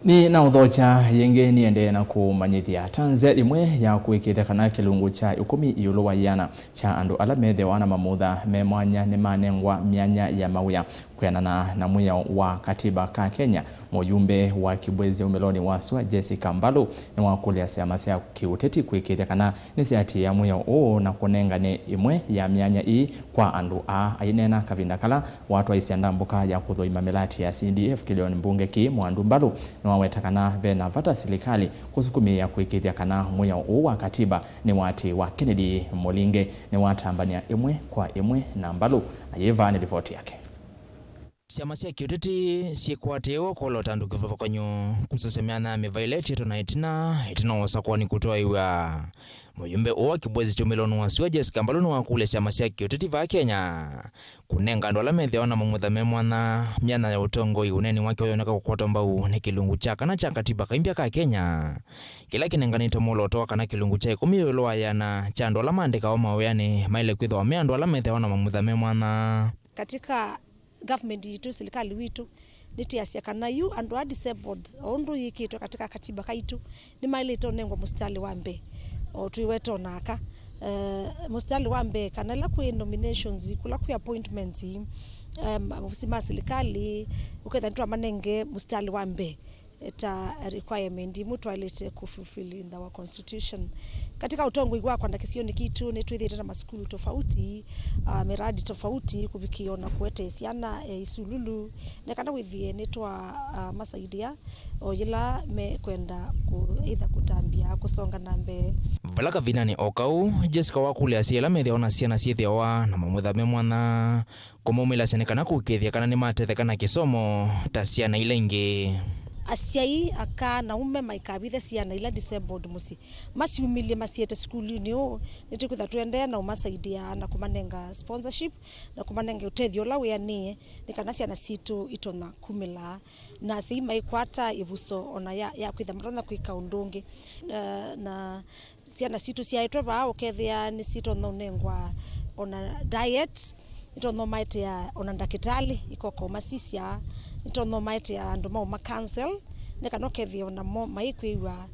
Ni na udhocha yenge niende na kumanyithia tanzia imwe ya kuikiithya kana kilungu cha ikumi yiulu wa yiana cha Andu ala methiawa na Mamutha me Mwanya nimanengwa myanya ya mawia kwianana na mwiao wa katiba ka Kenya. Muyumbe wa Kibwezi Ya Umiloni wa Sua Jessica Mbalu niwakulya syama sya kiiuteti kuikiithya kana nisyatiia mwiao na kunengane imwe ya myanya ii kwa Andu a Aineena kavindani watu aisianda mbuka ya kuthoima milati ya CDF kilioni mbunge ki Andu Mbalu waweta kana vena vata serikali kusukumia kuikiithya kana mwiao wa katiba ni wati wa Kennedy Molinge ni watambania imwe kwa imwe na Mbalu ayeva ni ripoti yake. Syama sya kiiuteti sikwatiwa kolota Andu kivothokanyo kusesemeana mivaileti na itina wasakwa ni kutoa iwa muyumbe wa Kibwezi Ya Umiloni wa Sua Jessica Mbalu niwakulya syama sya kiiuteti va Kenya kunengane ala methiawa na Mamutha me mwana myana ya utongo uneni wake uyoneka kukwata mbau ni kilungu cha kana cha katiba kaimbya ka Kenya kila kinenganite moloto kana kilungu cha ikumi yiulu wa yiana cha andu ala maandika wa mawia ni maile kwithwa me andu ala methiawa na Mamutha me mwana katika government yitu serikali witu nitiasia kana yu andu disabled ondu yikitwe katika katiba kaitu ni maile tonengwa mustali wa mbe o tuiweto naka mustali wa mbe kana la ku nominations kula ku appointments ofisi serikali uketha ntu manenge mustali wa mbe eta requirement mutu alete kufulfill in our constitution katika utongo igwa kwanda kisioni kitu ni twithite na maskulu tofauti miradi tofauti kubikiona kuete syana isululu na kana withie nitwa masaidia oyila me kwenda either kutambia kusonga nambe vala kavindani okau Jessica wakulya siela methiawa na syana syithiawa na Mamutha me mwana komomila senekana kuikiithya kana ni matethekana kisomo ta syana ile ingi asiai aka na ume maikabithe syana ila disabled musi masiumilie masiete skuli niyo nitukutha twende na umasaidia na kumanenga sponsorship na kumanenga utethio la wianie nikana syana situ itona kumila na sima ikwata ibuso ona ya kwitha mrona kwika undungi na syana situ syaitwe ba ukethia ni sitona unengwa ona diet itona maite ya ona ndakitali ikoko masisya itono maite ya andu ma cancel nekano kethia ona mo maikwiwa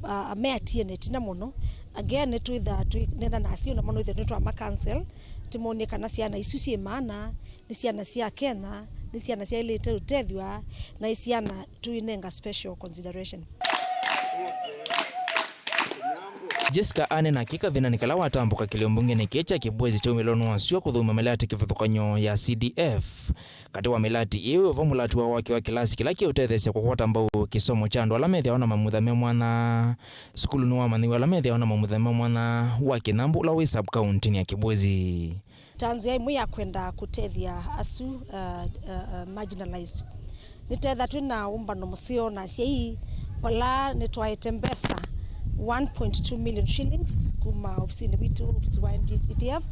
ameatie netina muno again twitha nenda nasi ona mono ithe nitwa ma cancel timoni kana syana isusie maana ni syana sya Kenya ni syana sya ile utethwa na syana tuinenga special consideration. Jessica Anena kika vina nikala watambuka kiliombunge ni kecha Kibwezi Ya Umiloni wa Sua kuthuma melati kivothokanyo ya CDF kati wa melati iwe vomulati wa wake wa kilasi kila kiutethesya kukwata mbau kisomo cha andu ala methiawa na Mamutha me mwana skulu ni wa Manewa ala methiawa na Mamutha me mwana wa Kinambu la wi sub county ya Kibwezi. Tanzia imwe ya kwenda kutethia asu marginalized nitetha twina umbano musio na cia pala nitwaite mbesa 1.2 million shillings kuma ofisini witu ofisi wa NGCDF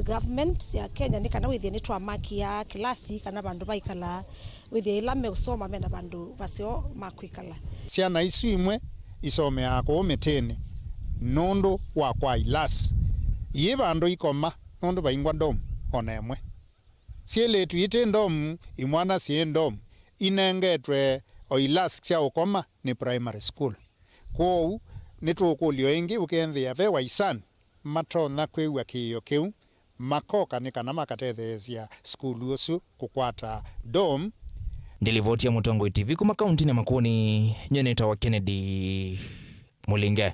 government ya Kenya ni kana withie nitwa maki ya kilasi kana bandu baikala withie ila me usoma mena bandu basio makwikala syana isu imwe isome yako umetene nondo wa kwa ilas ye bandu ikoma nondo baingwa ndom ona emwe siele tuite ndom imwana sie ndom inengetwe o ilas kya ukoma ni primary school kwa nitukulio ingi ukendhia ve waisan matona kwiwa kiyo kiu makoka ni kana makatethesia skulu usu kukwata dom. Ndilivotia Mutongo TV kuma kaunti ya Makoni nyeneta wa Kennedy Molinge.